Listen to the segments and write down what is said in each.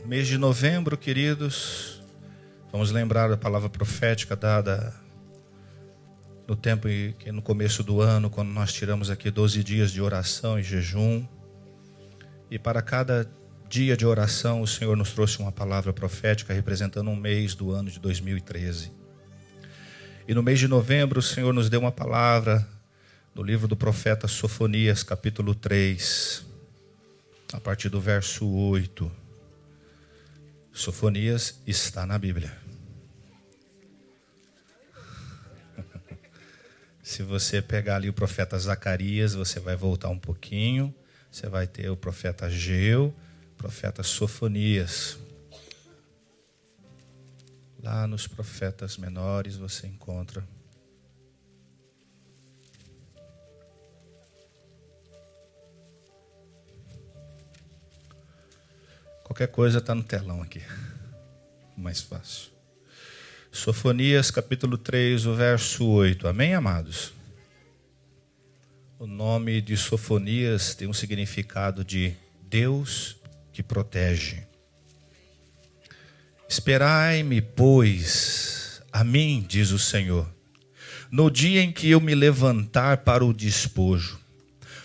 Mês de novembro, queridos, vamos lembrar da palavra profética dada no tempo que no começo do ano, quando nós tiramos aqui 12 dias de oração e jejum. E para cada dia de oração, o Senhor nos trouxe uma palavra profética representando um mês do ano de 2013. E no mês de novembro, o Senhor nos deu uma palavra no livro do profeta Sofonias, capítulo 3, a partir do verso 8. Sofonias está na Bíblia. Se você pegar ali o profeta Zacarias, você vai voltar um pouquinho. Você vai ter o profeta Ageu, o profeta Sofonias. Lá nos profetas menores você encontra. Qualquer coisa está no telão aqui. Mais fácil. Sofonias, capítulo 3, o verso 8. Amém, amados? O nome de Sofonias tem um significado de Deus que protege. Esperai-me, pois, a mim, diz o Senhor, no dia em que eu me levantar para o despojo,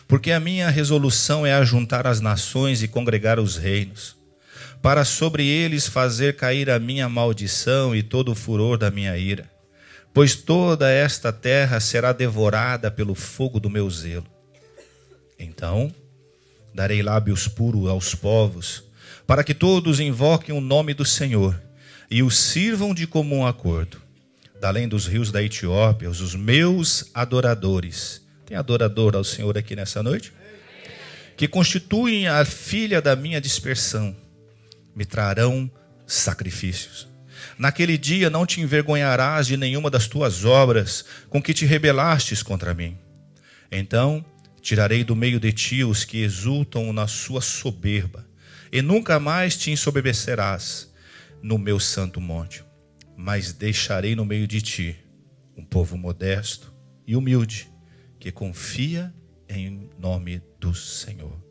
porque a minha resolução é ajuntar as nações e congregar os reinos, para sobre eles fazer cair a minha maldição e todo o furor da minha ira. Pois toda esta terra será devorada pelo fogo do meu zelo. Então, darei lábios puros aos povos, para que todos invoquem o nome do Senhor e o sirvam de comum acordo. Da além dos rios da Etiópia, os meus adoradores. Tem adorador ao Senhor aqui nessa noite? Que constituem a filha da minha dispersão. Me trarão sacrifícios. Naquele dia não te envergonharás de nenhuma das tuas obras com que te rebelastes contra mim. Então tirarei do meio de ti os que exultam na sua soberba, e nunca mais te ensoberbecerás no meu santo monte. Mas deixarei no meio de ti um povo modesto e humilde, que confia em nome do Senhor.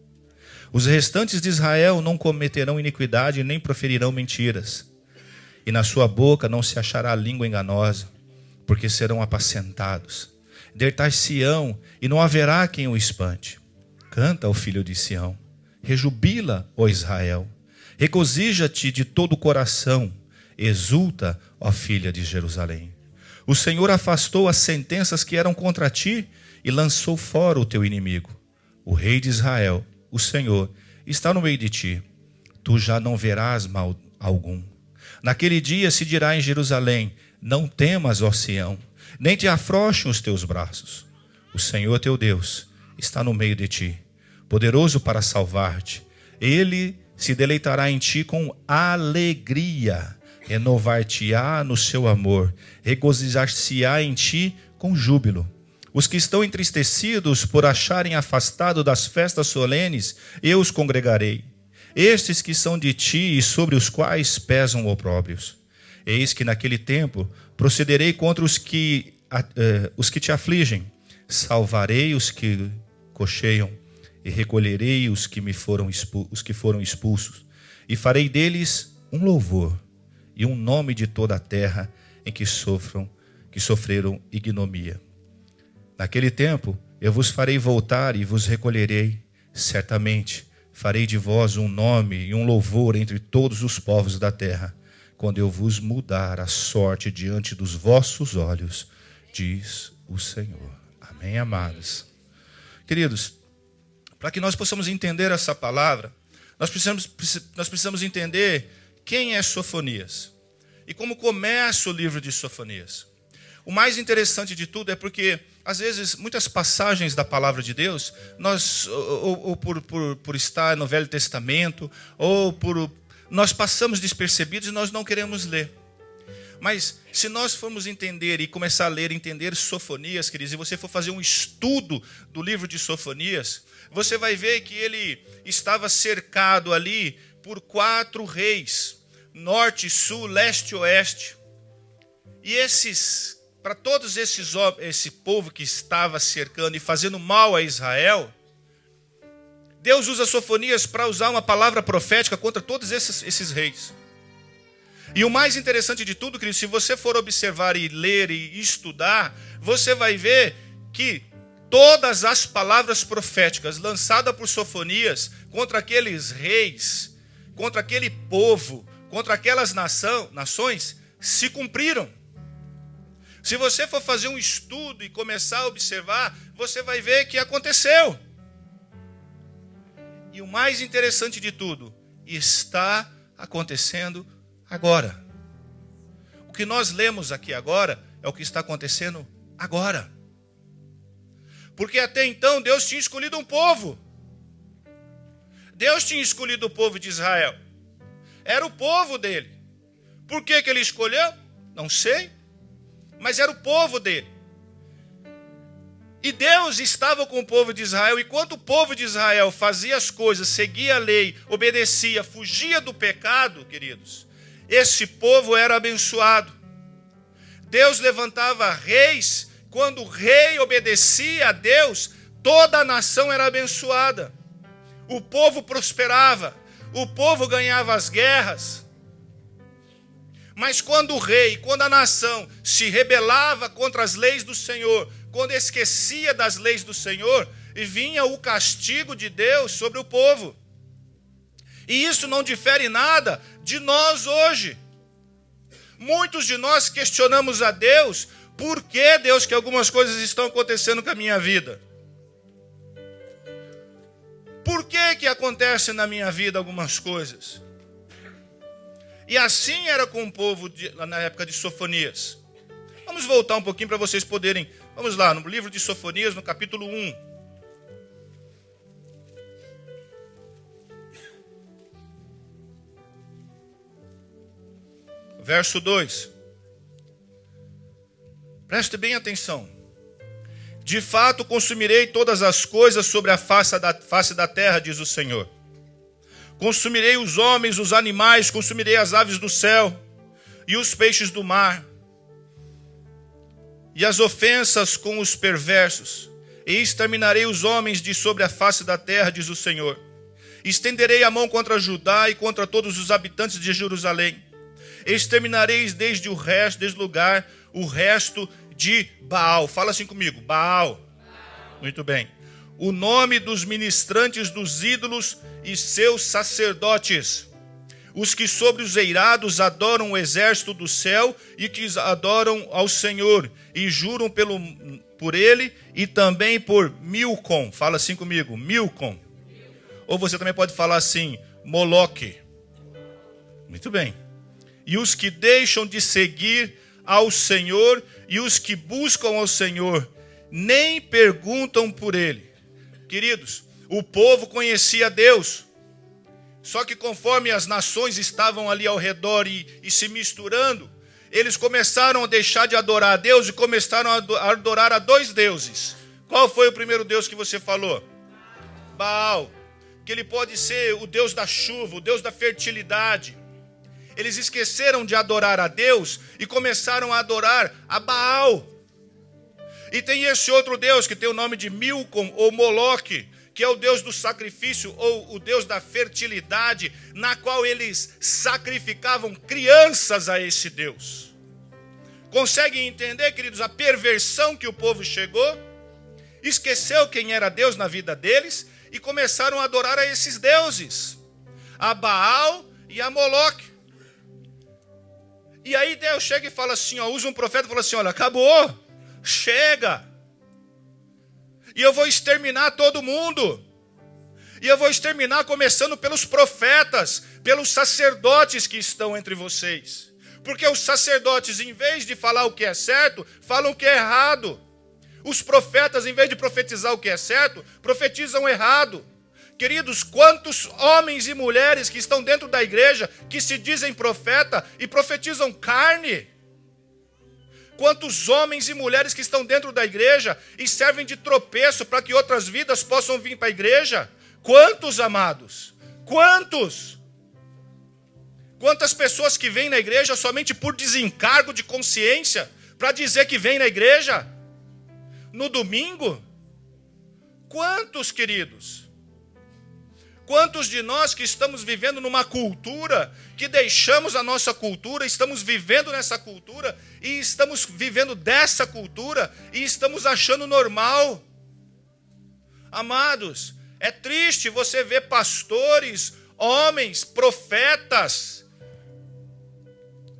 Os restantes de Israel não cometerão iniquidade nem proferirão mentiras. E na sua boca não se achará língua enganosa, porque serão apacentados. Deitar-se-ão e não haverá quem o espante. Canta, ó filho de Sião, rejubila, ó Israel. Regozija-te de todo o coração, exulta, ó filha de Jerusalém. O Senhor afastou as sentenças que eram contra ti e lançou fora o teu inimigo. O rei de Israel, o Senhor, está no meio de ti. Tu já não verás mal algum. Naquele dia se dirá em Jerusalém: não temas, ó Sião, nem te afrouxem os teus braços. O Senhor teu Deus está no meio de ti, poderoso para salvar-te. Ele se deleitará em ti com alegria, renovar-te-á no seu amor, regozijar-se-á em ti com júbilo. Os que estão entristecidos por acharem afastado das festas solenes, eu os congregarei. Estes que são de ti e sobre os quais pesam opróbrios. Eis que naquele tempo procederei contra os que te afligem. Salvarei os que cocheiam e recolherei os que foram expulsos. E farei deles um louvor e um nome de toda a terra em que sofreram ignomia. Naquele tempo eu vos farei voltar e vos recolherei. Certamente farei de vós um nome e um louvor entre todos os povos da terra, quando eu vos mudar a sorte diante dos vossos olhos, diz o Senhor. Amém, amados? Queridos, para que nós possamos entender essa palavra, nós precisamos entender quem é Sofonias e como começa o livro de Sofonias. O mais interessante de tudo é porque, às vezes, muitas passagens da palavra de Deus, nós, ou por estar no Velho Testamento, nós passamos despercebidos e nós não queremos ler. Mas se nós formos entender e começar a ler, entender Sofonias, queridos, e você for fazer um estudo do livro de Sofonias, você vai ver que ele estava cercado ali por 4 reis, norte, sul, leste e oeste. E para todos esse povo que estava cercando e fazendo mal a Israel, Deus usa Sofonias para usar uma palavra profética contra todos esses reis. E o mais interessante de tudo, querido, se você for observar e ler e estudar, você vai ver que todas as palavras proféticas lançadas por Sofonias contra aqueles reis, contra aquele povo, contra aquelas nações, se cumpriram. Se você for fazer um estudo e começar a observar, você vai ver que aconteceu. E o mais interessante de tudo, está acontecendo agora. O que nós lemos aqui agora é o que está acontecendo agora. Porque até então Deus tinha escolhido um povo. Deus tinha escolhido o povo de Israel. Era o povo dele. Por que ele escolheu? Não sei. Mas era o povo dele. E Deus estava com o povo de Israel. Enquanto o povo de Israel fazia as coisas, seguia a lei, obedecia, fugia do pecado, queridos, esse povo era abençoado. Deus levantava reis. Quando o rei obedecia a Deus, toda a nação era abençoada. O povo prosperava. O povo ganhava as guerras. Mas quando o rei, quando a nação se rebelava contra as leis do Senhor, quando esquecia das leis do Senhor, vinha o castigo de Deus sobre o povo. E isso não difere nada de nós hoje. Muitos de nós questionamos a Deus: por que, Deus, que algumas coisas estão acontecendo com a minha vida? Por que acontece na minha vida algumas coisas? E assim era com o povo na época de Sofonias. Vamos voltar um pouquinho para vocês poderem... Vamos lá, no livro de Sofonias, no capítulo 1. Verso 2. Preste bem atenção. De fato, consumirei todas as coisas sobre a face da terra, diz o Senhor. Consumirei os homens, os animais, consumirei as aves do céu e os peixes do mar, e as ofensas com os perversos, e exterminarei os homens de sobre a face da terra, diz o Senhor. Estenderei a mão contra Judá e contra todos os habitantes de Jerusalém. Exterminareis desde o lugar, o resto de Baal. Fala assim comigo, Baal. Muito bem. O nome dos ministrantes dos ídolos e seus sacerdotes, os que sobre os eirados adoram o exército do céu e que adoram ao Senhor e juram por ele e também por Milcom. Fala assim comigo, Milcom. Ou você também pode falar assim, Moloque. Muito bem. E os que deixam de seguir ao Senhor e os que buscam ao Senhor nem perguntam por ele. Queridos, o povo conhecia Deus. Só que conforme as nações estavam ali ao redor e se misturando, eles começaram a deixar de adorar a Deus e começaram a adorar a dois deuses. Qual foi o primeiro Deus que você falou? Baal. Que ele pode ser o Deus da chuva, o Deus da fertilidade. Eles esqueceram de adorar a Deus e começaram a adorar a Baal. E tem esse outro Deus que tem o nome de Milcom ou Moloque, que é o Deus do sacrifício ou o Deus da fertilidade, na qual eles sacrificavam crianças a esse Deus. Conseguem entender, queridos, a perversão que o povo chegou? Esqueceu quem era Deus na vida deles e começaram a adorar a esses deuses, a Baal e a Moloque. E aí Deus chega e fala assim, usa um profeta e fala assim, olha, acabou, chega. E eu vou exterminar todo mundo. E eu vou exterminar começando pelos profetas, pelos sacerdotes que estão entre vocês. Porque os sacerdotes, em vez de falar o que é certo, falam o que é errado. Os profetas, em vez de profetizar o que é certo, profetizam errado. Queridos, quantos homens e mulheres que estão dentro da igreja, que se dizem profeta e profetizam carne? Quantos homens e mulheres que estão dentro da igreja e servem de tropeço para que outras vidas possam vir para a igreja? Quantos, amados? Quantos? Quantas pessoas que vêm na igreja somente por desencargo de consciência, para dizer que vem na igreja? No domingo? Quantos, queridos? Quantos de nós que estamos vivendo numa cultura, que deixamos a nossa cultura, estamos vivendo nessa cultura, e estamos vivendo dessa cultura, e estamos achando normal? Amados, é triste você ver pastores, homens, profetas,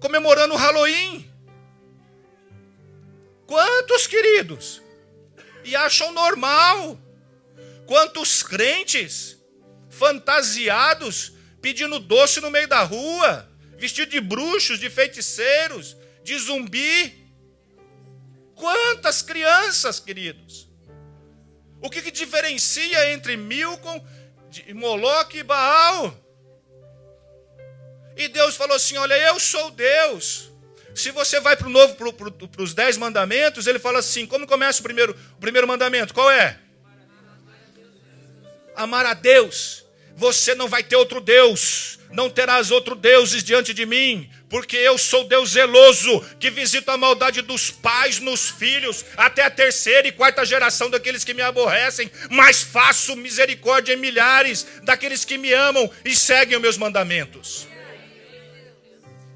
comemorando o Halloween. Quantos, queridos? E acham normal. Quantos crentes fantasiados, pedindo doce no meio da rua, vestido de bruxos, de feiticeiros, de zumbi. Quantas crianças, queridos? O que diferencia entre Milcom, Moloque e Baal? E Deus falou assim, olha, eu sou Deus. Se você vai para os 10 mandamentos, ele fala assim, como começa o primeiro mandamento? Qual é? Amar a Deus. Você não vai ter outro Deus, não terás outro deuses diante de mim, porque eu sou Deus zeloso, que visita a maldade dos pais nos filhos, até a 3ª e 4ª geração daqueles que me aborrecem, mas faço misericórdia em milhares daqueles que me amam e seguem os meus mandamentos.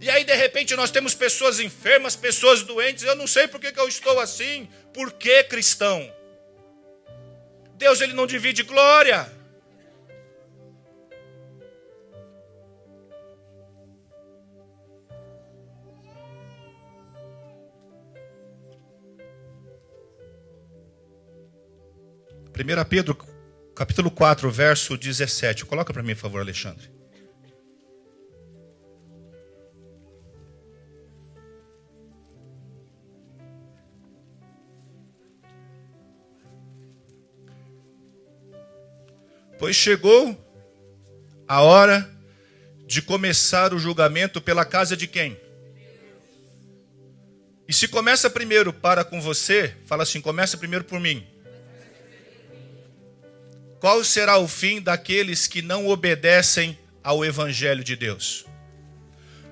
E aí de repente nós temos pessoas enfermas, pessoas doentes, eu não sei por que eu estou assim. Por que, cristão? Deus, ele não divide glória. Primeira Pedro, capítulo 4, verso 17. Coloca para mim, por favor, Alexandre. Pois chegou a hora de começar o julgamento pela casa de quem? E se começa primeiro para com você, fala assim, começa primeiro por mim. Qual será o fim daqueles que não obedecem ao Evangelho de Deus?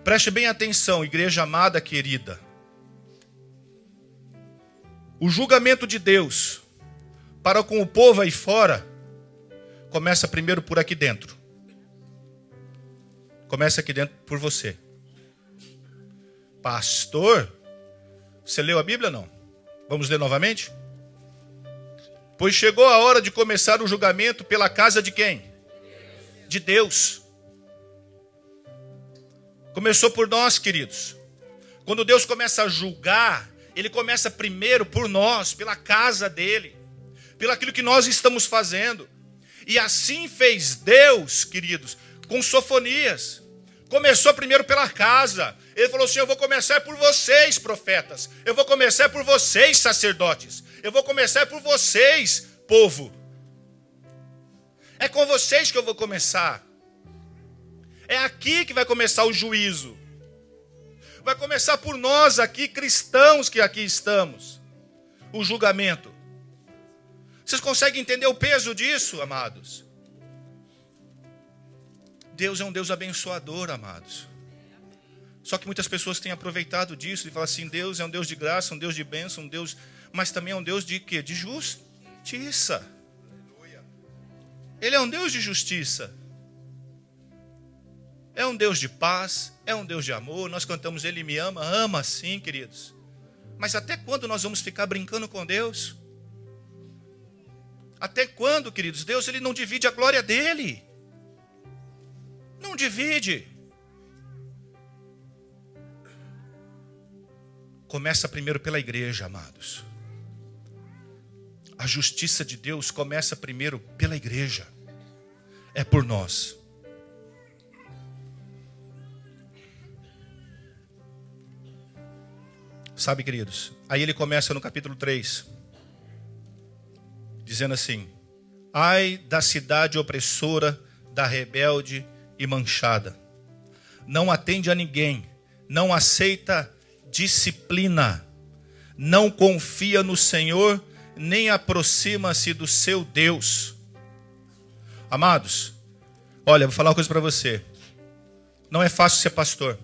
Preste bem atenção, igreja amada, querida. O julgamento de Deus para com o povo aí fora começa primeiro por aqui dentro. Começa aqui dentro por você. Pastor, você leu a Bíblia ou não? Vamos ler novamente? Pois chegou a hora de começar o julgamento pela casa de quem? De Deus. Começou por nós, queridos. Quando Deus começa a julgar, ele começa primeiro por nós, pela casa dele, pelo aquilo que nós estamos fazendo. E assim fez Deus, queridos, com Sofonias. Começou primeiro pela casa. Ele falou assim, eu vou começar por vocês, profetas. Eu vou começar por vocês, sacerdotes. Eu vou começar por vocês, povo. É com vocês que eu vou começar. É aqui que vai começar o juízo. Vai começar por nós aqui, cristãos que aqui estamos. O julgamento. Vocês conseguem entender o peso disso, amados? Deus é um Deus abençoador, amados. Só que muitas pessoas têm aproveitado disso e falam assim, Deus é um Deus de graça, um Deus de bênção, um Deus... Mas também é um Deus de quê? De justiça. Ele é um Deus de justiça. É um Deus de paz, é um Deus de amor. Nós cantamos Ele me ama, ama sim, queridos. Mas até quando nós vamos ficar brincando com Deus? Até quando, queridos? Deus, ele não divide a glória dele. Não divide. Começa primeiro pela igreja, amados. A justiça de Deus começa primeiro pela igreja. É por nós. Sabe, queridos? Aí ele começa no capítulo 3. Dizendo assim, ai da cidade opressora, da rebelde e manchada. Não atende a ninguém, não aceita disciplina, não confia no Senhor, nem aproxima-se do seu Deus. Amados, olha, vou falar uma coisa para você. Não é fácil ser pastor.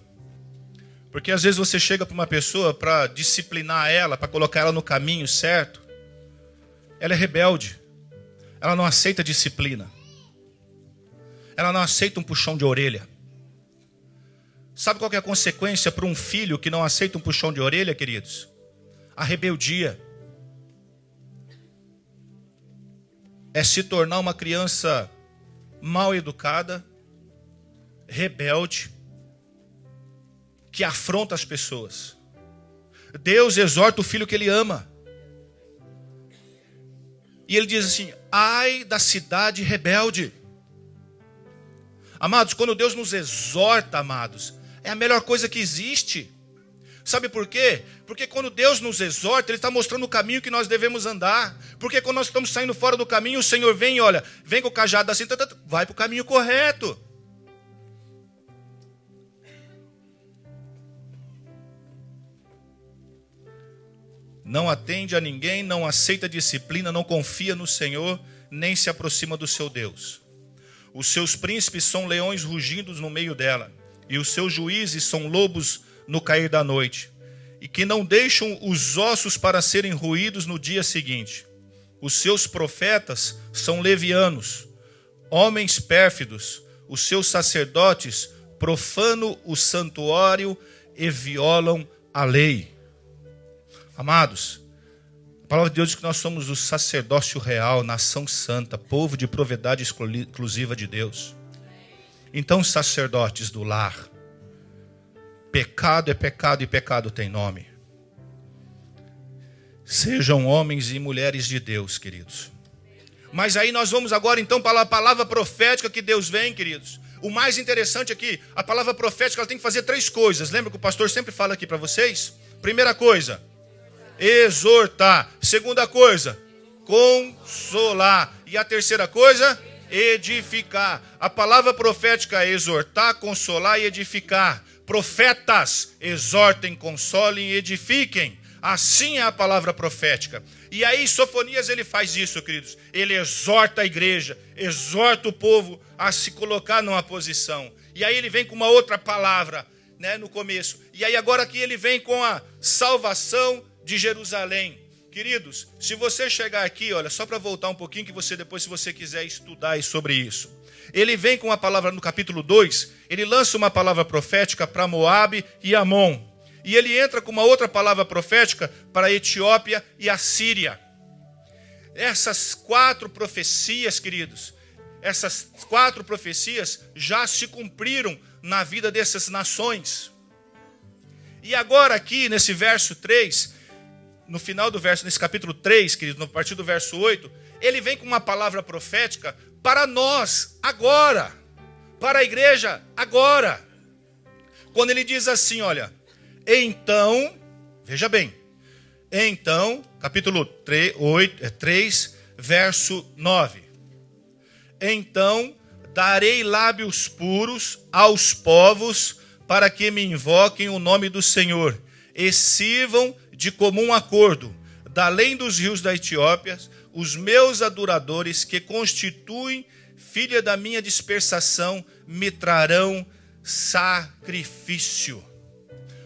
Porque às vezes você chega para uma pessoa para disciplinar ela, para colocar ela no caminho certo. Ela é rebelde. Ela não aceita disciplina. ela não aceita um puxão de orelha. Sabe qual que é a consequência para um filho que não aceita um puxão de orelha, queridos? A rebeldia. É se tornar uma criança mal educada, rebelde, que afronta as pessoas. Deus exorta o filho que ele ama. E ele diz assim: ai da cidade rebelde. Amados, quando Deus nos exorta, amados, é a melhor coisa que existe. Sabe por quê? Porque quando Deus nos exorta, Ele está mostrando o caminho que nós devemos andar. Porque quando nós estamos saindo fora do caminho, o Senhor vem e olha, vem com o cajado assim, vai para o caminho correto. Não atende a ninguém, não aceita disciplina, não confia no Senhor, nem se aproxima do seu Deus. Os seus príncipes são leões rugindo no meio dela, e os seus juízes são lobos no cair da noite, e que não deixam os ossos para serem roídos no dia seguinte. Os seus profetas são levianos, homens pérfidos. Os seus sacerdotes profanam o santuário e violam a lei. Amados, a palavra de Deus diz que nós somos o sacerdócio real, nação santa, povo de propriedade exclusiva de Deus. Então, sacerdotes do lar, pecado é pecado e pecado tem nome. Sejam homens e mulheres de Deus, queridos. Mas aí nós vamos agora então para a palavra profética que Deus vem, queridos. O mais interessante aqui, a palavra profética, ela tem que fazer 3 coisas. Lembra que o pastor sempre fala aqui para vocês? Primeira coisa, exortar. Segunda coisa, consolar. E a terceira coisa, edificar. A palavra profética é exortar, consolar e edificar. Profetas, exortem, consolem e edifiquem. Assim é a palavra profética. E aí Sofonias ele faz isso, queridos. Ele exorta a igreja, exorta o povo a se colocar numa posição. E aí ele vem com uma outra palavra, né, no começo. E aí agora aqui ele vem com a salvação de Jerusalém. Queridos, se você chegar aqui, olha, só para voltar um pouquinho, que você depois, se você quiser estudar sobre isso. Ele vem com a palavra no capítulo 2, ele lança uma palavra profética para Moabe e Amon. E ele entra com uma outra palavra profética para a Etiópia e a Síria. Essas 4 profecias, queridos, essas 4 profecias já se cumpriram na vida dessas nações. E agora aqui, nesse verso 3, no final do verso, nesse capítulo 3, queridos, a partir do verso 8, ele vem com uma palavra profética para nós, agora. Para a igreja, agora. Quando ele diz assim, olha... Então, veja bem, então, capítulo 3, verso 9. Então, darei lábios puros aos povos para que me invoquem o nome do Senhor e sirvam de comum acordo, da além dos rios da Etiópia, os meus adoradores que constituem filha da minha dispersação me trarão sacrifício.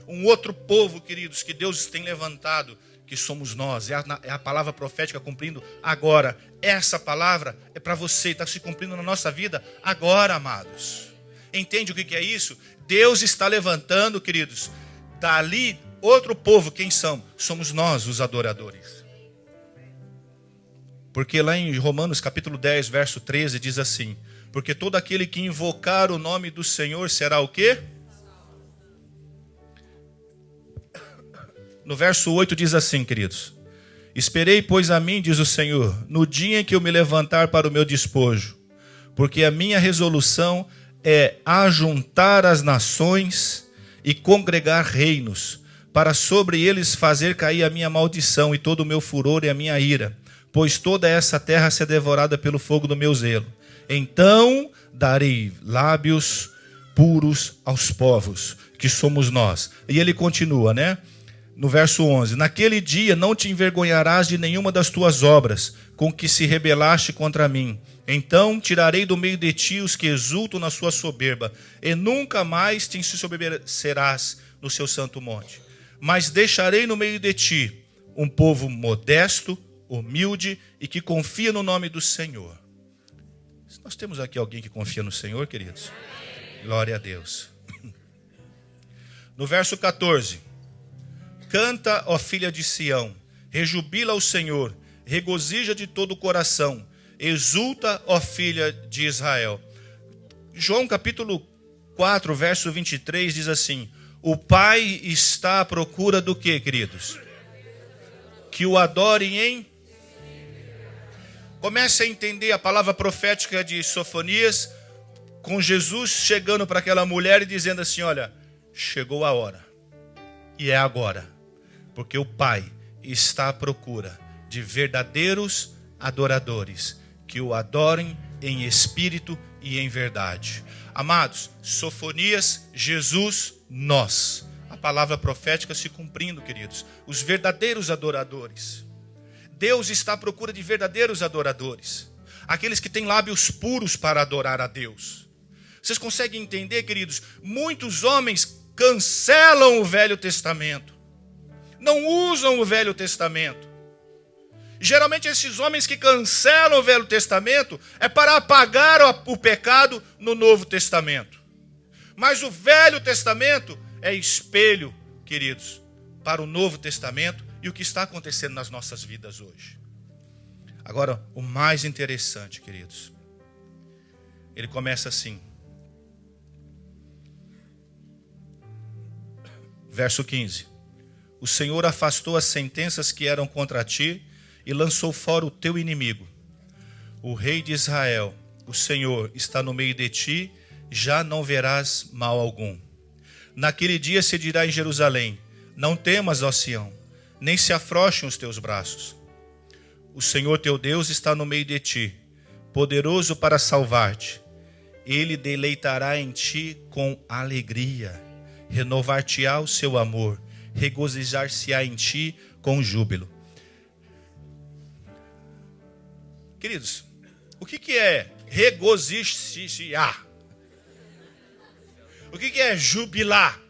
Um outro povo, queridos, que Deus tem levantado, que somos nós. É a palavra profética cumprindo agora. Essa palavra é para você, está se cumprindo na nossa vida agora, amados. Entende o que é isso? Deus está levantando, queridos, dali outro povo. Quem são? Somos nós, os adoradores. Porque lá em Romanos capítulo 10, verso 13, diz assim: porque todo aquele que invocar o nome do Senhor será o quê? No verso 8 diz assim, queridos: esperei, pois, a mim, diz o Senhor, no dia em que eu me levantar para o meu despojo, porque a minha resolução é ajuntar as nações e congregar reinos, para sobre eles fazer cair a minha maldição e todo o meu furor e a minha ira, pois toda essa terra será devorada pelo fogo do meu zelo. Então darei lábios puros aos povos, que somos nós. E ele continua, né? No verso 11, naquele dia não te envergonharás de nenhuma das tuas obras, com que se rebelaste contra mim. Então tirarei do meio de ti os que exultam na sua soberba, e nunca mais te ensoberbecerás no seu santo monte. Mas deixarei no meio de ti um povo modesto, humilde e que confia no nome do Senhor. Nós temos aqui alguém que confia no Senhor, queridos? Glória a Deus. No verso 14. Canta, ó filha de Sião, rejubila o Senhor, regozija de todo o coração, exulta, ó filha de Israel. João capítulo 4, verso 23 diz assim: o Pai está à procura do que, queridos? Que o adorem em... Comece a entender a palavra profética de Sofonias, com Jesus chegando para aquela mulher e dizendo assim: olha, chegou a hora, e é agora, porque o Pai está à procura de verdadeiros adoradores, que o adorem em espírito e em verdade. Amados, Sofonias, Jesus, nós. A palavra profética se cumprindo, queridos. Os verdadeiros adoradores. Deus está à procura de verdadeiros adoradores. Aqueles que têm lábios puros para adorar a Deus. Vocês conseguem entender, queridos? Muitos homens cancelam o Velho Testamento. Não usam o Velho Testamento. Geralmente esses homens que cancelam o Velho Testamento é para apagar o pecado no Novo Testamento. Mas o Velho Testamento é espelho, queridos, para o Novo Testamento e o que está acontecendo nas nossas vidas hoje. Agora, o mais interessante, queridos, ele começa assim. Verso 15. O Senhor afastou as sentenças que eram contra ti e lançou fora o teu inimigo. O Rei de Israel, o Senhor, está no meio de ti, já não verás mal algum. Naquele dia se dirá em Jerusalém: não temas, ó Sião, nem se afrouxem os teus braços. O Senhor teu Deus está no meio de ti, poderoso para salvar-te. Ele deleitará em ti com alegria, renovar-te-á o seu amor, regozijar-se-á em ti com júbilo. Queridos, o que é regozijar? O que é jubilar?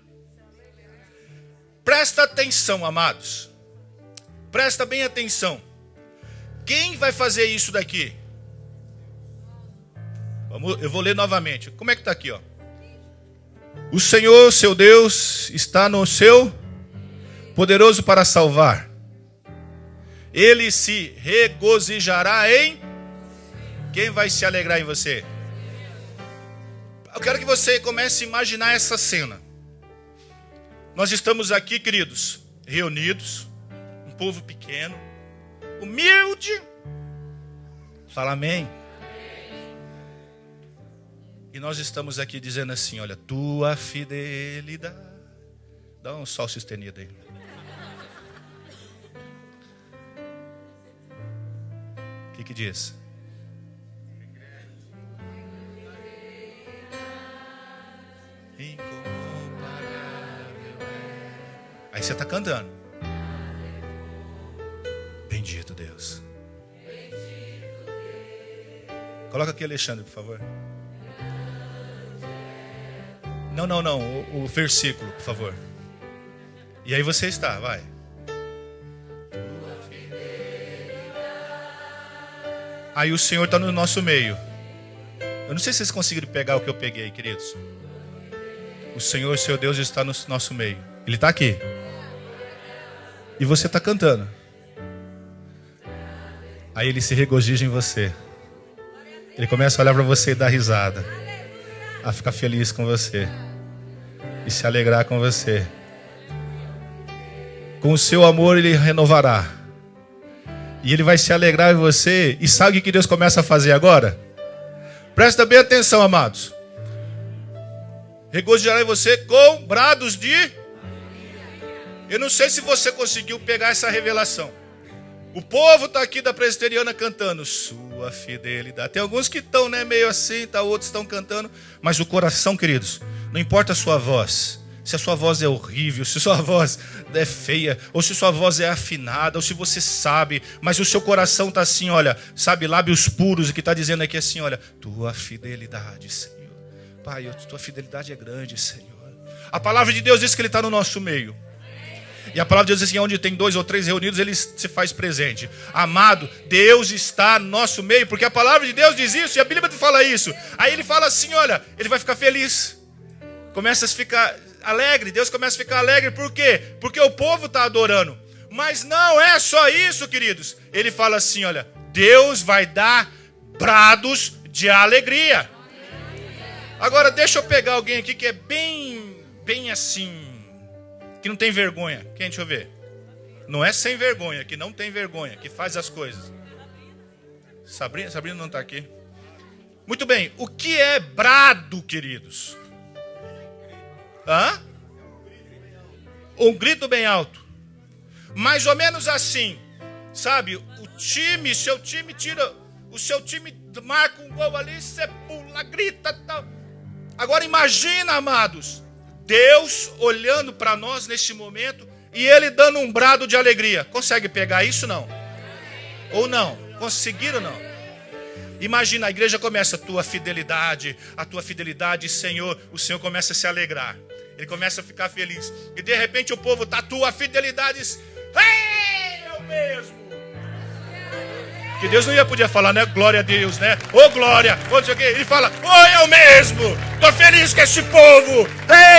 Presta atenção, amados. Presta bem atenção. Quem vai fazer isso daqui? Eu vou ler novamente. Como é que está aqui, ó? O Senhor, seu Deus, está no seu poderoso para salvar. Ele se regozijará em... Quem vai se alegrar em você? Eu quero que você comece a imaginar essa cena. Nós estamos aqui, queridos, reunidos, um povo pequeno, humilde. Fala amém. E nós estamos aqui dizendo assim: olha, tua fidelidade. Dá um sol sustenido aí. O que diz? Aí você está cantando. Bendito Deus. Coloca aqui, Alexandre, por favor. Não. O versículo, por favor. E aí você está, vai. Aí o Senhor está no nosso meio. Eu não sei se vocês conseguiram pegar o que eu peguei, queridos. O Senhor, seu Deus, está no nosso meio. Ele está aqui. E você está cantando. Aí ele se regozija em você. Ele começa a olhar para você e dar risada. A ficar feliz com você. E se alegrar com você. Com o seu amor ele renovará. E ele vai se alegrar em você. E sabe o que Deus começa a fazer agora? Presta bem atenção, amados. Regozijará em você com brados de... Eu não sei se você conseguiu pegar essa revelação. O povo está aqui da presbiteriana cantando sua fidelidade. Tem alguns que estão, meio assim, outros estão cantando. Mas o coração, queridos, não importa a sua voz. Se a sua voz é horrível, se a sua voz é feia, ou se a sua voz é afinada, ou se você sabe, mas o seu coração está assim, olha, sabe, lábios puros, e que está dizendo aqui assim, olha, tua fidelidade, Senhor. Pai, tua fidelidade é grande, Senhor. A palavra de Deus diz que Ele está no nosso meio. E a palavra diz assim, onde tem 2 ou 3 reunidos, ele se faz presente. Amado, Deus está no nosso meio, porque a palavra de Deus diz isso, e a Bíblia fala isso. Aí ele fala assim, olha, ele vai ficar feliz. Começa a ficar alegre, Deus começa a ficar alegre, por quê? Porque o povo está adorando. Mas não é só isso, queridos. Ele fala assim, olha, Deus vai dar brados de alegria. Agora deixa eu pegar alguém aqui que é bem assim, que não tem vergonha. Quem? Deixa eu ver. Não é sem vergonha, que não tem vergonha, que faz as coisas. Sabrina não está aqui. Muito bem, o que é brado, queridos? Um grito bem alto. Mais ou menos assim, sabe? Seu time marca um gol ali, você pula, grita, tal. Agora imagina, amados, Deus olhando para nós nesse momento e Ele dando um brado de alegria. Consegue pegar isso, não? Ou não? Conseguiram, não? Imagina, a igreja começa, a tua fidelidade, Senhor, o Senhor começa a se alegrar. Ele começa a ficar feliz. E de repente o povo tá, tua fidelidade, eu mesmo. Que Deus não podia falar, né? Glória a Deus, né? Ô glória, não sei o quê. Ele fala, eu mesmo. Tô feliz com esse povo.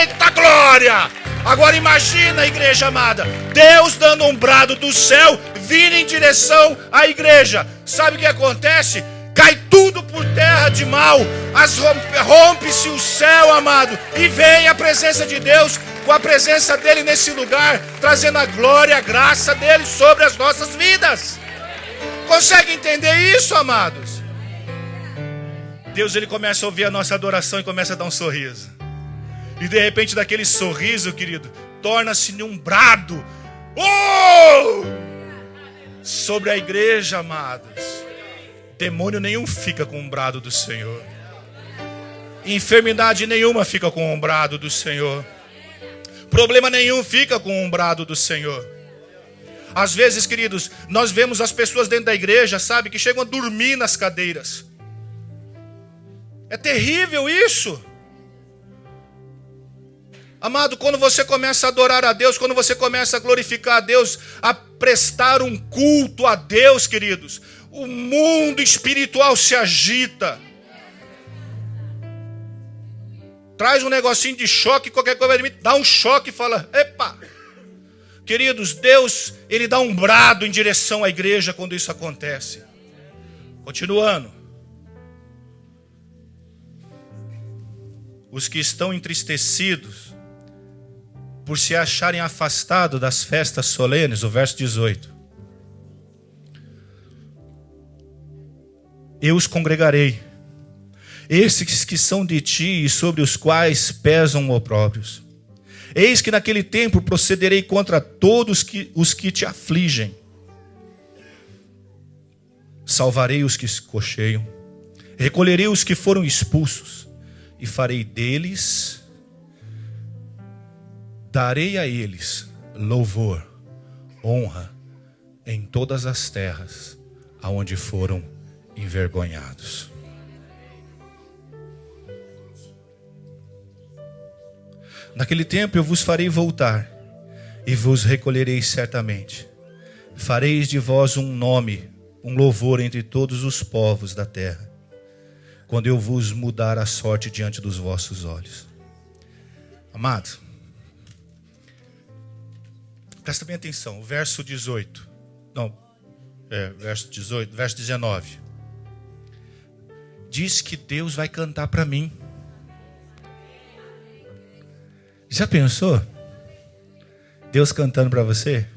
Eita glória. Agora imagina, igreja amada, Deus dando um brado do céu, vindo em direção à igreja. Sabe o que acontece? Cai tudo por terra de mal, rompe-se o céu, amado, e vem a presença de Deus, com a presença dele nesse lugar, trazendo a glória, a graça dele sobre as nossas vidas. Consegue entender isso, amados? Deus, ele começa a ouvir a nossa adoração e começa a dar um sorriso. E de repente daquele sorriso, querido, torna-se num brado sobre a igreja, amados. Demônio nenhum fica com o brado do Senhor. Enfermidade nenhuma fica com o brado do Senhor. Problema nenhum fica com o brado do Senhor. Às vezes, queridos, nós vemos as pessoas dentro da igreja, sabe, que chegam a dormir nas cadeiras. É terrível isso. Amado, quando você começa a adorar a Deus, quando você começa a glorificar a Deus, a prestar um culto a Deus, queridos, o mundo espiritual se agita. Traz um negocinho de choque, qualquer coisa, dá um choque e fala, epa. Queridos, Deus, ele dá um brado em direção à igreja quando isso acontece. Continuando. Os que estão entristecidos por se acharem afastados das festas solenes, o verso 18. Eu os congregarei, esses que são de ti e sobre os quais pesam opróbrios. Eis que naquele tempo procederei contra todos os que te afligem. Salvarei os que se cocheiam, recolherei os que foram expulsos, e farei deles, darei a eles louvor, honra em todas as terras aonde foram envergonhados. Naquele tempo eu vos farei voltar e vos recolherei certamente. Fareis de vós um nome, um louvor entre todos os povos da terra, quando eu vos mudar a sorte diante dos vossos olhos. Amado, presta bem atenção, verso 18. Verso 18, verso 19. Diz que Deus vai cantar para mim. Já pensou? Deus cantando para você?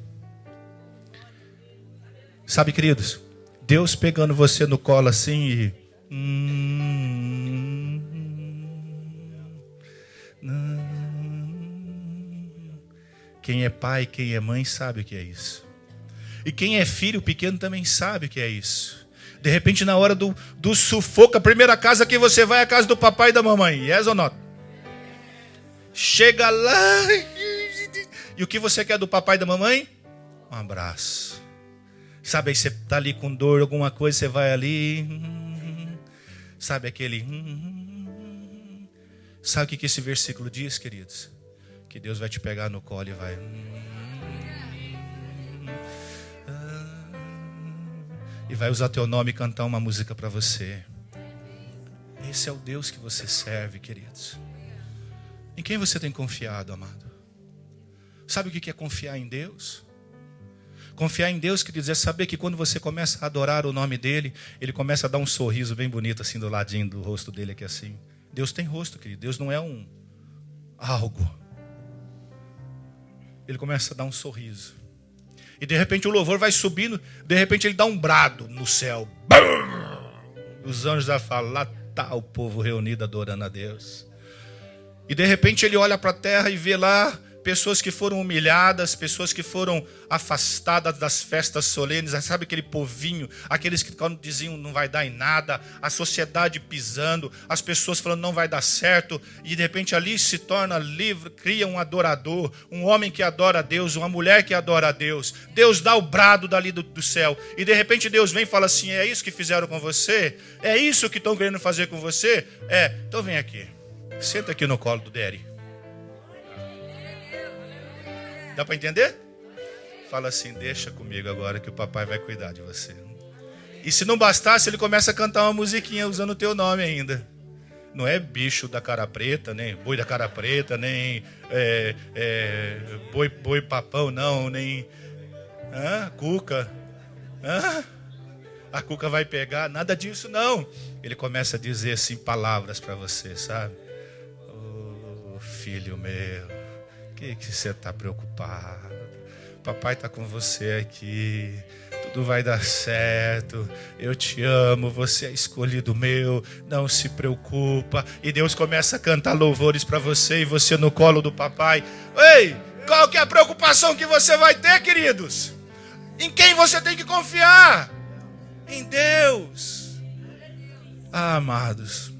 Sabe, queridos, Deus pegando você no colo assim e... Quem é pai, quem é mãe sabe o que é isso. E quem é filho pequeno também sabe o que é isso. De repente, na hora do sufoco, a primeira casa que você vai é a casa do papai e da mamãe. Yes ou not? Chega lá. E o que você quer do papai e da mamãe? Um abraço. Sabe, aí você está ali com dor, alguma coisa, você vai ali. Sabe aquele... Sabe o que esse versículo diz, queridos? Que Deus vai te pegar no colo e vai... vai usar teu nome e cantar uma música para você. Esse é o Deus que você serve, queridos. Em quem você tem confiado, amado? Sabe o que é confiar em Deus? Confiar em Deus, queridos, é saber que quando você começa a adorar o nome dele, ele começa a dar um sorriso bem bonito assim do ladinho do rosto dele aqui assim. Deus tem rosto, querido. Deus não é algo. Ele começa a dar um sorriso. E de repente o louvor vai subindo, de repente ele dá um brado no céu. Os anjos já falam, lá está o povo reunido adorando a Deus. E de repente ele olha para a terra e vê lá pessoas que foram humilhadas, pessoas que foram afastadas das festas solenes. Sabe aquele povinho, aqueles que quando diziam não vai dar em nada, a sociedade pisando, as pessoas falando não vai dar certo, e de repente ali se torna livre, cria um adorador, um homem que adora a Deus, uma mulher que adora a Deus. Deus dá o brado dali do céu, e de repente Deus vem e fala assim, é isso que fizeram com você? É isso que estão querendo fazer com você? Então vem aqui, senta aqui no colo do Daddy. Dá para entender? Fala assim, deixa comigo agora que o papai vai cuidar de você. E se não bastasse, ele começa a cantar uma musiquinha usando o teu nome ainda. Não é bicho da cara preta, nem boi da cara preta, nem boi papão, não, nem cuca. A cuca vai pegar, nada disso não. Ele começa a dizer assim palavras para você, sabe? Oh, filho meu. Que você está preocupado? Papai está com você aqui. Tudo vai dar certo. Eu te amo. Você é escolhido meu. Não se preocupa. E Deus começa a cantar louvores para você. E você no colo do papai. Ei, qual que é a preocupação que você vai ter, queridos? Em quem você tem que confiar? Em Deus. Amados,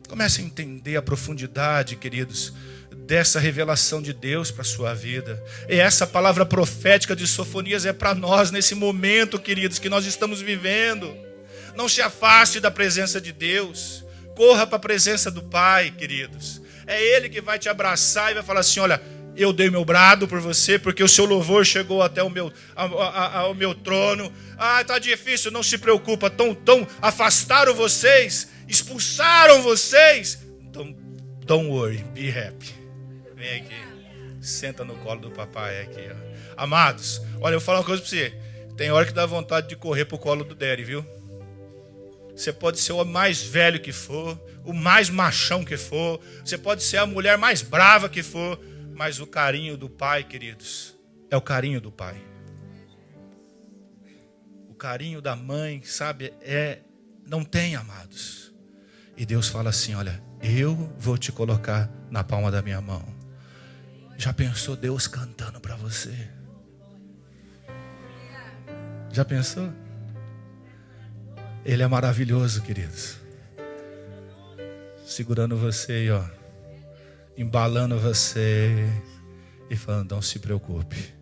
comece a entender a profundidade, queridos, dessa revelação de Deus para a sua vida. E essa palavra profética de Sofonias é para nós nesse momento, queridos, que nós estamos vivendo. Não se afaste da presença de Deus. Corra para a presença do Pai, queridos. É Ele que vai te abraçar e vai falar assim, olha, eu dei meu brado por você, porque o seu louvor chegou até ao meu trono. Tá difícil, não se preocupa. Tão afastaram vocês, expulsaram vocês. Don't worry, be happy. Vem aqui, senta no colo do papai aqui, ó. Amados, olha, eu vou falar uma coisa para você. Tem hora que dá vontade de correr pro colo do Daddy, viu? Você pode ser o mais velho que for, o mais machão que for, você pode ser a mulher mais brava que for, mas o carinho do pai, queridos, é o carinho do pai. O carinho da mãe, sabe, não tem, amados. E Deus fala assim, olha, eu vou te colocar na palma da minha mão. Já pensou Deus cantando para você? Já pensou? Ele é maravilhoso, queridos. Segurando você aí, ó. Embalando você. E falando, não se preocupe.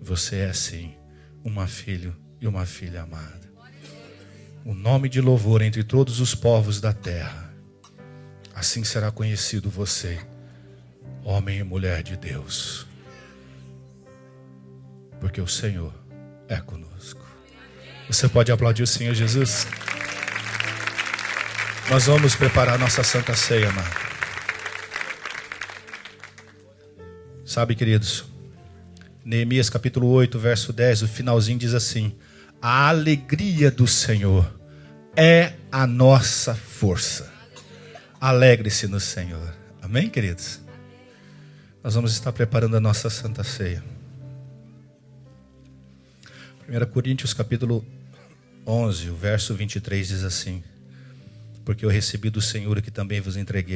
Você é sim uma filha e uma filha amada. O nome de louvor entre todos os povos da terra. Assim será conhecido você, homem e mulher de Deus. Porque o Senhor é conosco. Você pode aplaudir o Senhor Jesus? Nós vamos preparar nossa Santa Ceia, amado. Sabe, queridos, Neemias capítulo 8, verso 10, o finalzinho diz assim: a alegria do Senhor é a nossa força. Alegre-se no Senhor. Amém, queridos? Nós vamos estar preparando a nossa Santa Ceia. 1 Coríntios capítulo 11, o verso 23 diz assim: porque eu recebi do Senhor o que também vos entreguei.